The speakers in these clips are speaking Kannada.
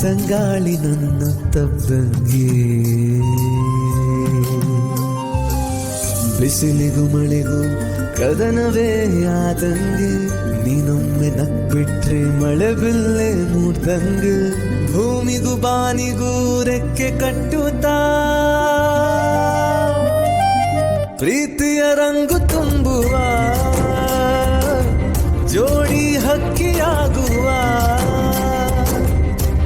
ತಂಗಾಳಿ ನನ್ನ ತಪ್ಪಂಗೆ ಬಿಸಿಲಿಗೂ ಮಳೆಗೂ ಕದನವೇ ಆದಂಗೆ ನೀನೊಮ್ಮೆ ನಕ್ಬಿಟ್ರೆ ಮಳೆ ಬಿಲ್ಲೆ ಮೂಡ್ದಂಗೆ ಭೂಮಿಗೂ ಬಾನಿಗೂ ರೆಕ್ಕೆ ಕಟ್ಟುತ್ತಾ ಪ್ರೀತಿಯ ರಂಗು ತುಂಬುವ ಜೋಡಿ ಹಕ್ಕಿಯಾಗುವ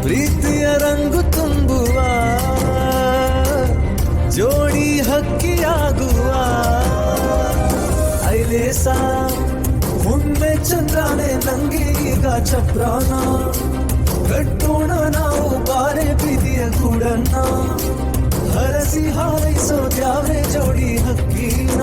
ಪ್ರೀತಿಯ ರಂಗು ತುಂಬುವ ಜೋಡಿ ಹಕ್ಕಿಯಾಗುವ ಐಲೇಸ ಹುಣ್ಣೆ ಚಂದ್ರಾನೆ ನಂಗೆ ಈಗ ಚಪ್ರಾನ ಕಟ್ಟೋಣ ನಾವು ಬಾರೆ ಪ್ರೀತಿಯ ಗೂಡನ್ನ ಹರಸಿ ಹಾರೈಸೋ ದ್ಯಾವ್ರೆ ಜೋಡಿ ಹಕ್ಕಿನ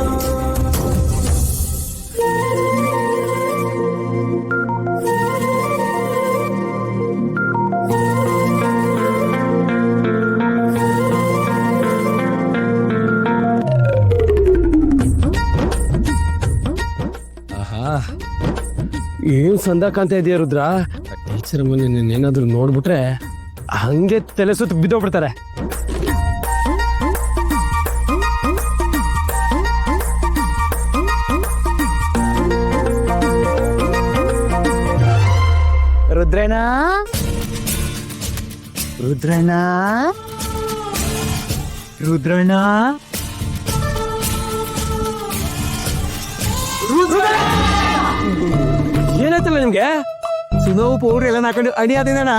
ಏನ್ ಸಂದಾಕಂತ ಇದೆಯಾ ರುದ್ರ? ಟೀಚರ್ ಮನೆ ಏನಾದ್ರು ನೋಡ್ಬಿಟ್ರೆ ಹಂಗೆ ತಲೆ ಸುತ್ತ ಬಿದ್ದೋಗ್ಬಿಡ್ತಾರೆ. ರುದ್ರಣ್ಣ ರುದ್ರಣ್ಣ ರುದ್ರಣ್ಣ ಏನಾಯ್ತಲ್ಲ ನಿಮ್ಗೆ? ಸುನೋವು ಪೌಡ್ರ್ ಎಲ್ಲ ಹಾಕೊಂಡು ಅಡಿ ಆದಿನ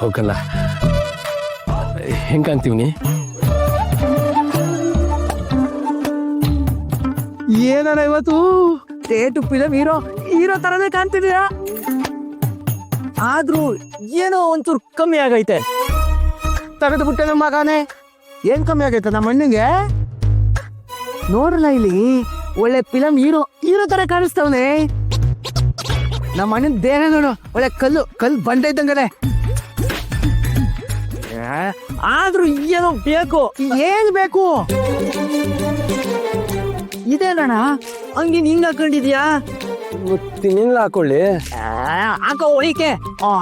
ಹೋಗಲ್ಲ ಹೆಂಗ್ ಕಾಣ್ತೀವಿ? ಏನಣ್ಣ ಇವತ್ತು ಟೇಟು ಫಿಲಂ ಹೀರೋ ಹೀರೋ ತರನೇ ಕಾಣ್ತಿದ್ದೀರಾ, ಆದ್ರೂ ಏನೋ ಒಂಚೂರು ಕಮ್ಮಿ ಆಗೈತೆ. ತೆಗೆದು ಬಿಟ್ಟೆ ನಮ್ಮ ಮಗನೇ. ಏನ್ ಕಮ್ಮಿ ಆಗೈತೆ ನಮ್ಮ ಅಣ್ಣಂಗೆ? ನೋಡ್ರಲ್ಲ ಇಲ್ಲಿ ಒಳ್ಳೆ ಫಿಲಂ ಹೀರೋ ಹೀರೋ ತರ ಕಾಣಿಸ್ತವನೆ. ನಮ್ಮ ಅಣ್ಣನ ದೇಹ ನೋಡು, ಒಳ್ಳೆ ಕಲ್ಲು ಬಂಡೆ ಇದ್ದಂಗದೆ. ಆದ್ರೂ ಏನೋ ಬೇಕು. ಏನ್ ಬೇಕು? ಇದೇನಣ್ಣ ಹಂಗೆ ಹಿಂಗ್ ಹಾಕೊಂಡಿದ್ಯಾ? ತಿನ್ನಿಲ್ಲ ಹಾಕೊಳ್ಳಿ. ಹಾಕೋ ಒಳಿಕೆ.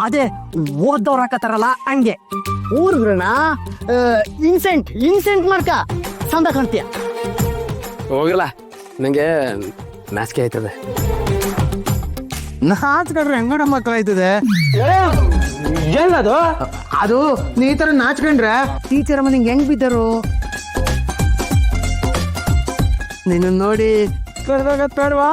ಅದೇ ಓದ್ದವ್ರು ಹಾಕತಾರಲ್ಲ ಹಂಗೆ. ಊರ್ಗ್ರಣ ಇನ್ಸೆಂಟ್ ಮಾಡ್ಕ ಸಂದ ಕಾಣ್ತೀಯ. ಹೋಗಲ್ಲ, ನಂಗೆ ನಾಚಿಕೆ ಆಯ್ತದೆ. ನಾಚ್ಕೊಂಡ್ರೆ ಹೆಂಗಡ ಮಕ್ಕಳು ಆಯ್ತದೆ. ಏನದು? ಅದು ನೀ ಈ ತರ ನಾಚ್ಕೊಂಡ್ರೆ ಟೀಚರ್ ಮನೆಗೆ ಹೆಂಗ್ ಬಿದ್ದರು ನಿನ್ನ ನೋಡಿ ಬೇಡವಾ?